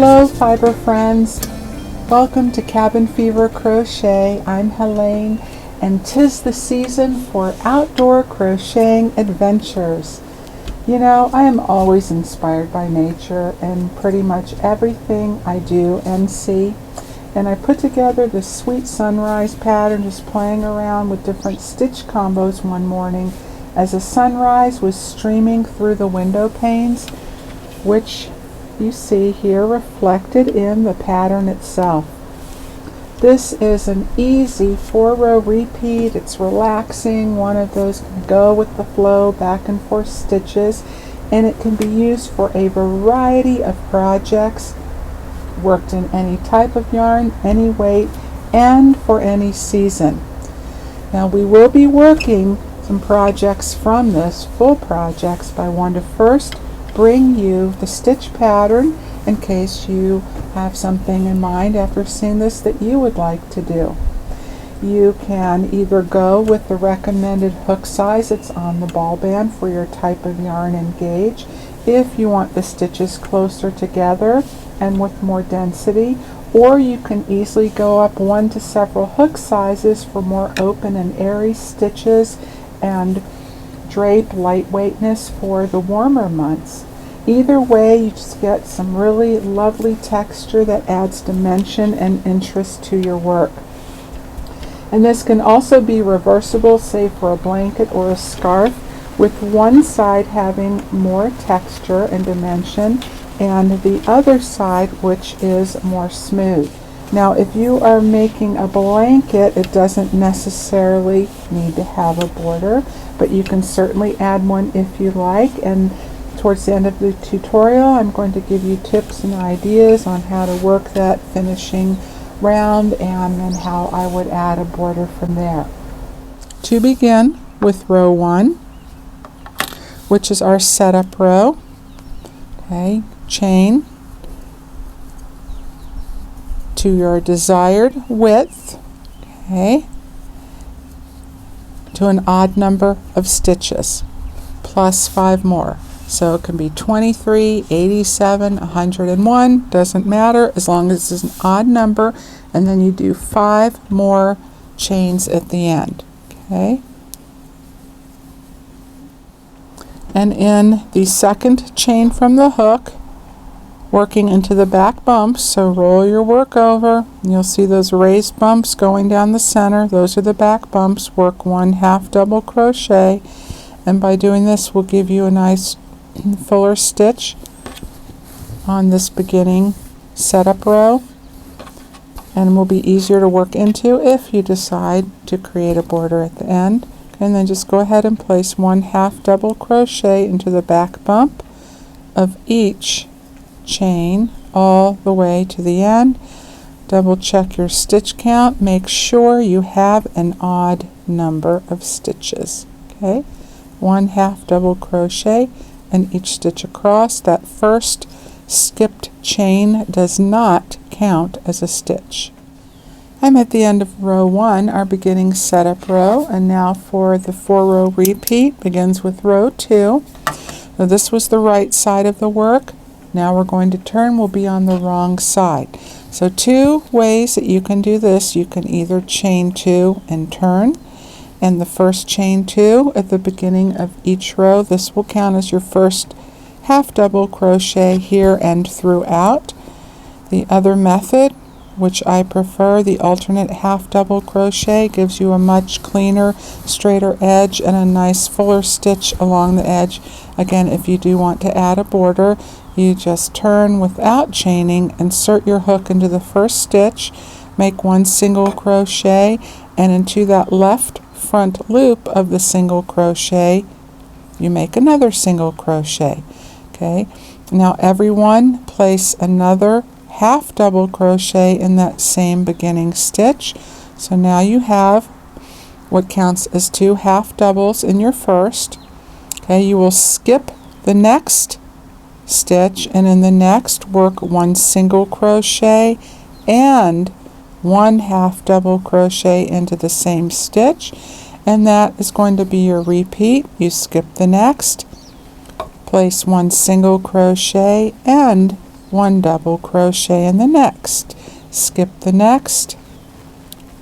Hello fiber friends, welcome to Cabin Fever Crochet. I'm Helene and 'tis the season for outdoor crocheting adventures. You know, I am always inspired by nature and pretty much everything I do and see. And I put together this sweet sunrise pattern just playing around with different stitch combos one morning as the sunrise was streaming through the window panes, which you see here reflected in the pattern itself. This is an easy 4-row repeat. It's relaxing, one of those go with the flow back and forth stitches, and it can be used for a variety of projects, worked in any type of yarn, any weight, and for any season. Now we will be working some projects from this, full projects, but I want to first bring you the stitch pattern in case you have something in mind after seeing this that you would like to do. You can either go with the recommended hook size that's on the ball band for your type of yarn and gauge if you want the stitches closer together and with more density, or you can easily go up one to several hook sizes for more open and airy stitches and drape lightweightness for the warmer months. Either way, you just get some really lovely texture that adds dimension and interest to your work. And this can also be reversible, say for a blanket or a scarf, with one side having more texture and dimension and the other side which is more smooth. Now if you are making a blanket, it doesn't necessarily need to have a border, but you can certainly add one if you like, and towards the end of the tutorial I'm going to give you tips and ideas on how to work that finishing round and then how I would add a border from there. To begin with row 1, which is our setup row, okay, chain to your desired width, okay, to an odd number of stitches plus 5 more. So it can be 23, 87, 101, doesn't matter as long as it's an odd number, and then you do 5 more chains at the end, okay? And in the second chain from the hook, working into the back bumps, so roll your work over, and you'll see those raised bumps going down the center. Those are the back bumps. Work 1 half double crochet, and by doing this will give you a nice fuller stitch on this beginning setup row, and will be easier to work into if you decide to create a border at the end. And then just go ahead and place 1 half double crochet into the back bump of each chain all the way to the end. Double check your stitch count, make sure you have an odd number of stitches, okay? 1 half double crochet and each stitch across. That first skipped chain does not count as a stitch. I'm at the end of row 1, our beginning setup row, and now for the 4-row repeat, begins with row 2. Now this was the right side of the work. Now we're going to turn, we'll be on the wrong side. So 2 ways that you can do this. You can either chain 2 and turn, and the first chain 2 at the beginning of each row. This will count as your first half double crochet here and throughout. The other method, which I prefer, the alternate half double crochet, gives you a much cleaner, straighter edge and a nice fuller stitch along the edge. Again, if you do want to add a border, you just turn without chaining, insert your hook into the first stitch, make 1 single crochet, and into that left front loop of the single crochet you make another single crochet, okay? Now everyone place another half double crochet in that same beginning stitch. So now you have what counts as 2 half doubles in your first, okay? You will skip the next stitch, and in the next work 1 single crochet and 1 half double crochet into the same stitch, and that is going to be your repeat. You skip the next, place 1 single crochet and 1 double crochet in the next, skip the next,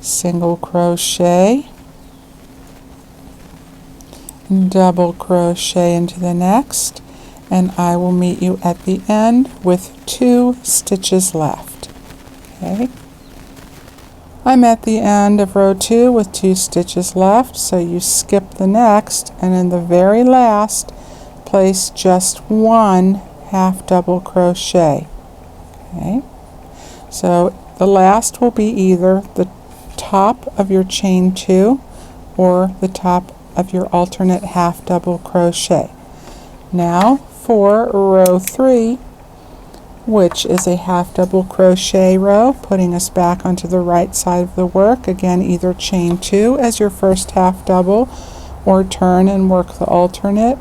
single crochet, double crochet into the next, and I will meet you at the end with 2 stitches left. Okay, I'm at the end of row 2 with 2 stitches left, so you skip the next, and in the very last place just 1 half double crochet. Okay, so the last will be either the top of your chain 2 or the top of your alternate half double crochet. Now for row 3, which is a half double crochet row, putting us back onto the right side of the work. Again, either chain 2 as your first half double, or turn and work the alternate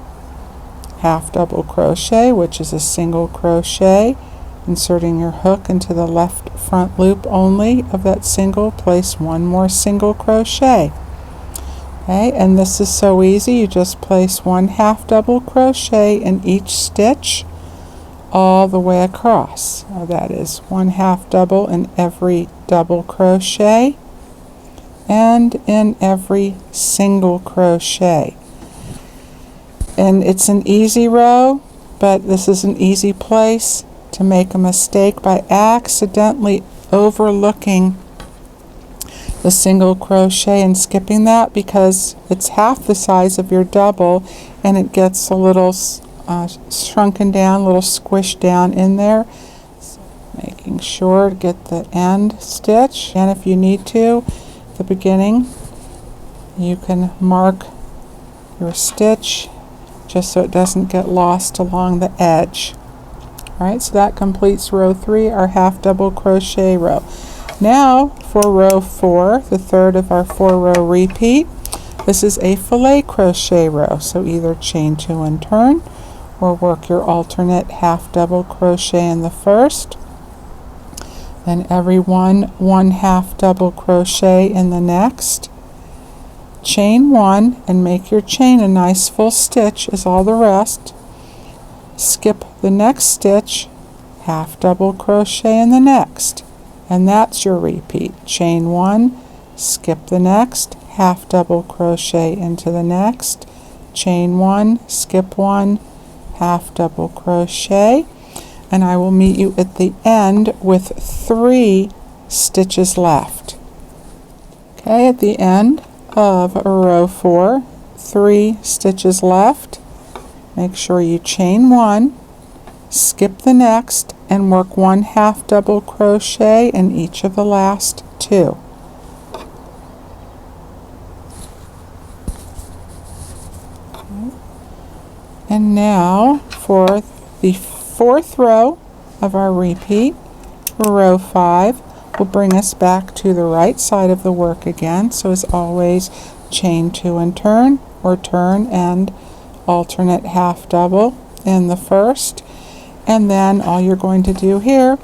half double crochet, which is a single crochet, inserting your hook into the left front loop only of that single, place 1 more single crochet. Okay, and this is so easy, you just place 1 half double crochet in each stitch all the way across. So that is 1 half double in every double crochet and in every single crochet. And it's an easy row, but this is an easy place to make a mistake by accidentally overlooking the single crochet and skipping that, because it's half the size of your double and it gets a little shrunken down, a little squished down in there. So making sure to get the end stitch, and if you need to, at the beginning you can mark your stitch just so it doesn't get lost along the edge. Alright, so that completes row 3, our half double crochet row. Now for row 4, the third of our 4-row repeat, this is a filet crochet row, so either chain 2 and turn, or work your alternate half double crochet in the first, then every 1 half double crochet in the next, chain 1 and make your chain a nice full stitch as all the rest, skip the next stitch, half double crochet in the next, and that's your repeat. Chain 1, skip the next, half double crochet into the next, chain 1, skip 1, half double crochet, and I will meet you at the end with 3 stitches left. Okay, at the end of row 4, 3 stitches left. Make sure you chain 1, skip the next, and work 1 half double crochet in each of the last 2. And now for the 4th row of our repeat, row 5 will bring us back to the right side of the work again. So as always, chain 2 and turn, or turn and alternate half double in the first, and then all you're going to do here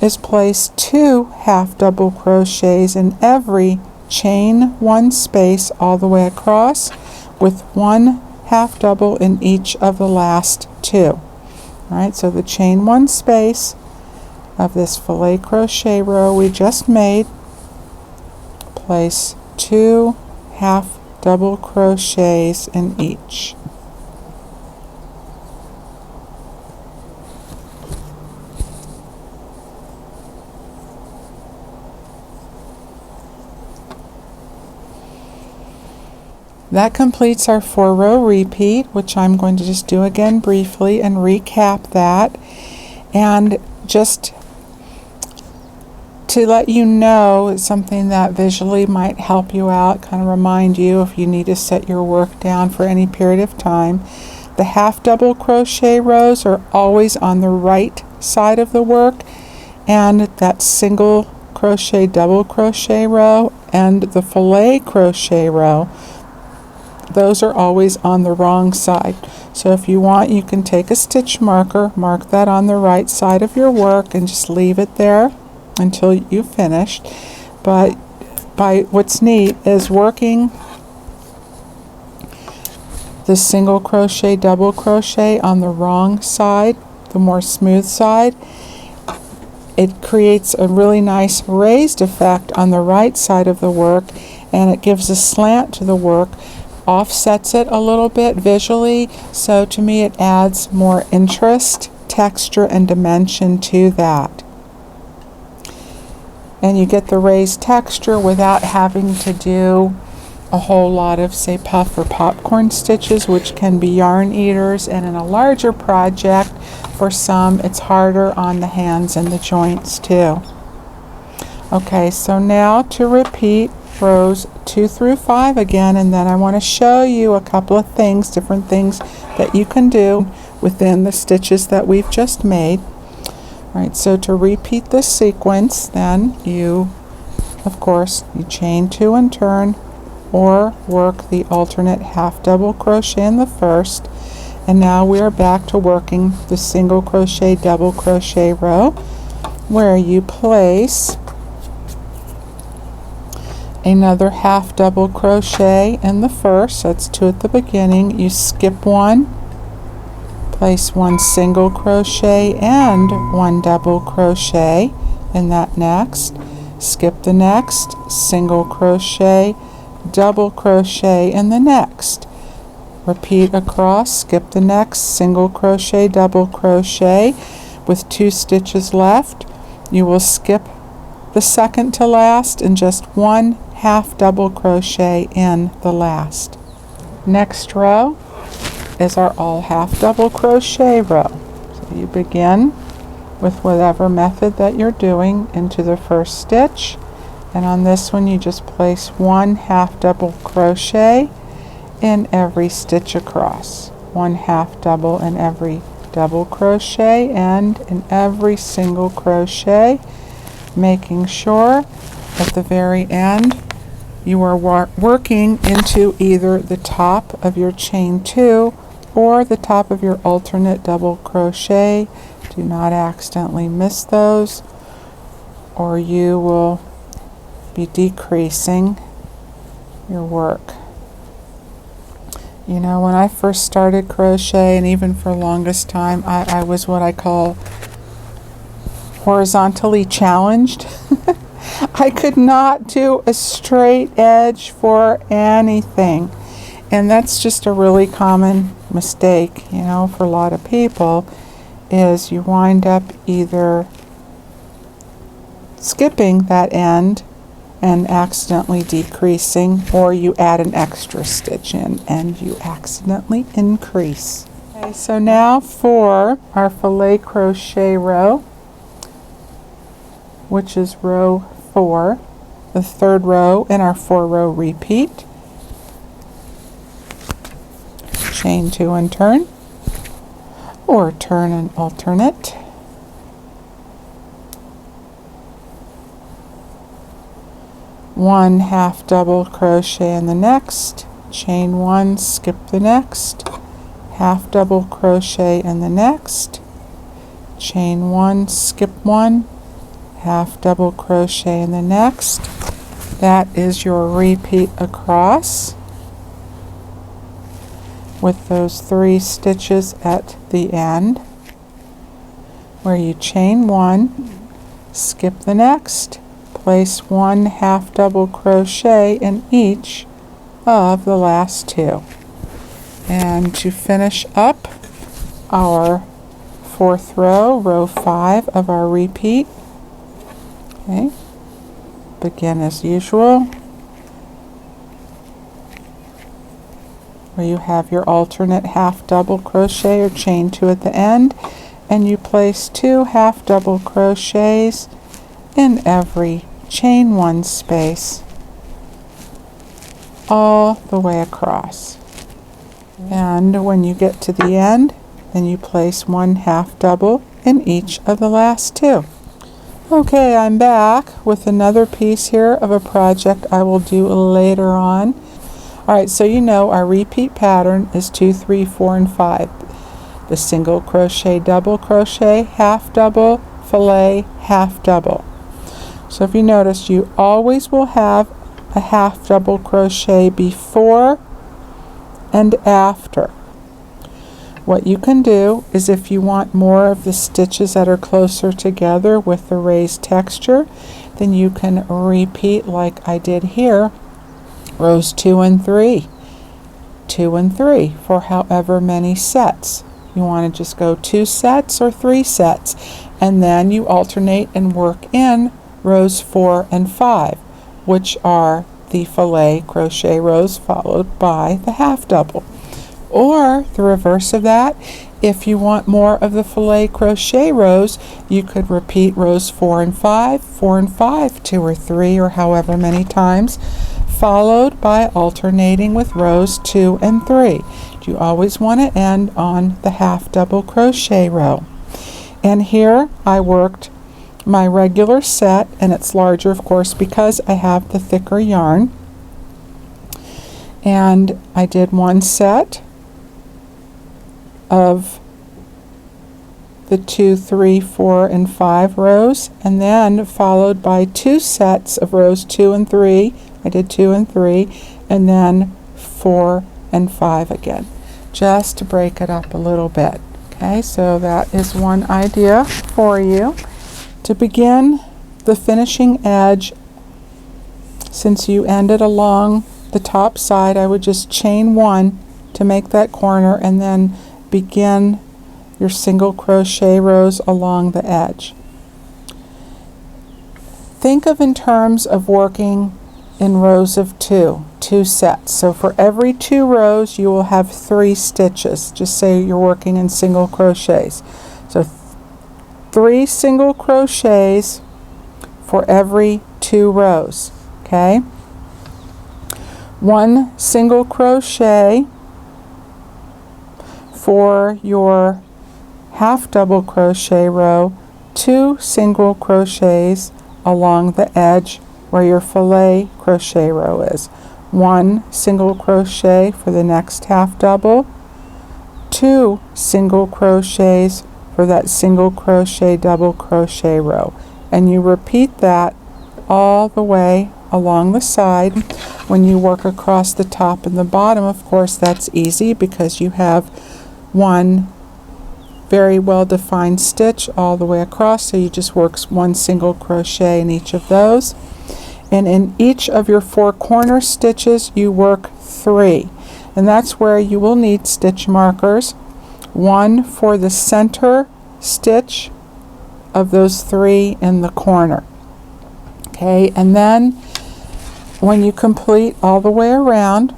is place 2 half double crochets in every chain 1 space all the way across, with 1 half double in each of the last 2. Alright, so the chain 1 space of this filet crochet row we just made, place 2 half double crochets in each. That completes our 4-row repeat, which I'm going to just do again briefly and recap that. And just to let you know, it's something that visually might help you out, kind of remind you if you need to set your work down for any period of time. The half double crochet rows are always on the right side of the work, and that single crochet double crochet row and the filet crochet row, those are always on the wrong side. So if you want, you can take a stitch marker, mark that on the right side of your work, and just leave it there until you've finished. But what's neat is working the single crochet double crochet on the wrong side, the more smooth side, It creates a really nice raised effect on the right side of the work, and it gives a slant to the work, offsets it a little bit visually, so to me it adds more interest, texture, and dimension to that. And you get the raised texture without having to do a whole lot of, say, puff or popcorn stitches, which can be yarn eaters, and in a larger project, for some, it's harder on the hands and the joints too. Okay, so now to repeat rows 2 through 5 again, and then I want to show you a couple of things, different things that you can do within the stitches that we've just made. Alright, so to repeat this sequence, then you, of course, you chain 2 and turn, or work the alternate half double crochet in the first, and now we are back to working the single crochet double crochet row, where you place another half double crochet in the first. That's 2 at the beginning. You skip 1, place 1 single crochet and 1 double crochet in that next, skip the next, single crochet, double crochet in the next, repeat across, skip the next, single crochet, double crochet. With 2 stitches left, you will skip the second to last and just 1 half double crochet in the last. Next row is our all half double crochet row. So you begin with whatever method that you're doing into the first stitch, and on this one you just place 1 half double crochet in every stitch across, 1 half double in every double crochet and in every single crochet, making sure at the very end you are working into either the top of your chain 2 or the top of your alternate double crochet. Do not accidentally miss those, or you will be decreasing your work. You know, when I first started crochet, and even for longest time, I was what I call horizontally challenged. I could not do a straight edge for anything, and that's just a really common mistake, you know, for a lot of people, is you wind up either skipping that end and accidentally decreasing, or you add an extra stitch in and you accidentally increase. Okay, so now for our filet crochet row, which is row 4, the third row in our 4-row repeat. Chain 2 and turn, or turn and alternate. One half double crochet in the next, chain 1, skip the next, half double crochet in the next, chain 1, skip 1, half double crochet in the next. That is your repeat across with those 3 stitches at the end, where you chain 1, skip the next, place 1 half double crochet in each of the last 2. And to finish up our 4th row, row 5 of our repeat, okay, begin as usual, where you have your alternate half double crochet or chain 2 at the end, and you place 2 half double crochets in every chain 1 space all the way across. And when you get to the end, then you place 1 half double in each of the last 2. Okay, I'm back with another piece here of a project I will do later on. Alright, so you know our repeat pattern is 2, 3, 4, and 5. The single crochet, double crochet, half double, fillet, half double. So if you notice, you always will have a half double crochet before and after. What you can do is, if you want more of the stitches that are closer together with the raised texture, then you can repeat like I did here, rows 2 and 3, 2 and 3 for however many sets. You want to just go 2 sets or 3 sets, and then you alternate and work in rows 4 and 5, which are the filet crochet rows followed by the half double. Or the reverse of that, if you want more of the filet crochet rows, you could repeat rows 4 and 5, 4 and 5, 2 or 3 or however many times, followed by alternating with rows 2 and 3. You always want to end on the half double crochet row. And here I worked my regular set, and it's larger of course because I have the thicker yarn. And I did one set of the 2, 3, 4, and 5 rows, and then followed by 2 sets of rows 2 and 3. I did 2 and 3, and then 4 and 5 again, just to break it up a little bit. Okay, so that is one idea for you. To begin the finishing edge, since you ended along the top side, I would just chain 1 to make that corner, and then begin your single crochet rows along the edge. Think of in terms of working in rows of 2 sets. So for every 2 rows you will have 3 stitches. Just say you're working in single crochets. So 3 single crochets for every 2 rows. Okay? 1 single crochet for your half double crochet row, 2 single crochets along the edge where your filet crochet row is, 1 single crochet for the next half double, 2 single crochets for that single crochet double crochet row, and you repeat that all the way along the side. When you work across the top and the bottom, of course that's easy because you have one very well defined stitch all the way across, so you just work 1 single crochet in each of those, and in each of your 4 corner stitches you work 3, and that's where you will need stitch markers, 1 for the center stitch of those 3 in the corner. Okay, and then when you complete all the way around,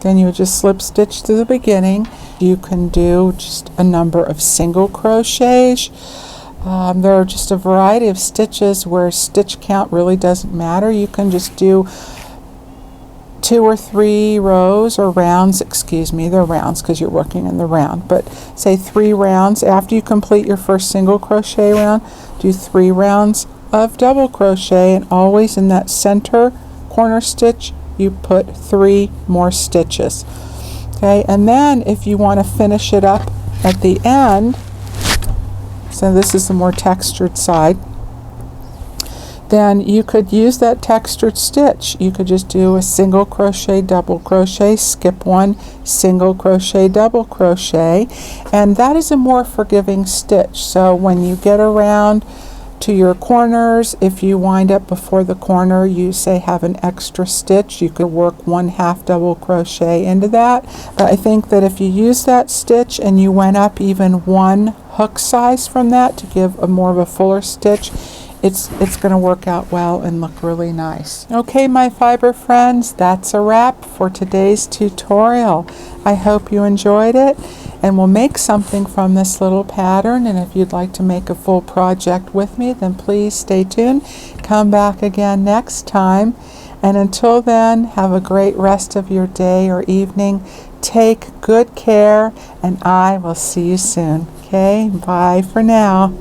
then you just slip stitch to the beginning. You can do just a number of single crochets. There are just a variety of stitches where stitch count really doesn't matter. You can just do 2 or 3 rows or rounds, excuse me, they're rounds because you're working in the round, but say 3 rounds. After you complete your first single crochet round, do 3 rounds of double crochet, and always in that center corner stitch you put 3 more stitches. Okay, and then if you want to finish it up at the end, so this is the more textured side, then you could use that textured stitch. You could just do a single crochet, double crochet, skip 1, single crochet, double crochet, and that is a more forgiving stitch. So when you get around to your corners, if you wind up before the corner, you say have an extra stitch, you could work 1 half double crochet into that. But I think that if you use that stitch and you went up even 1 hook size from that to give a more of a fuller stitch, it's going to work out well and look really nice. Okay, my fiber friends, that's a wrap for today's tutorial. I hope you enjoyed it, and we'll make something from this little pattern. And if you'd like to make a full project with me, then please stay tuned. Come back again next time. And until then, have a great rest of your day or evening. Take good care, and I will see you soon. Okay, bye for now.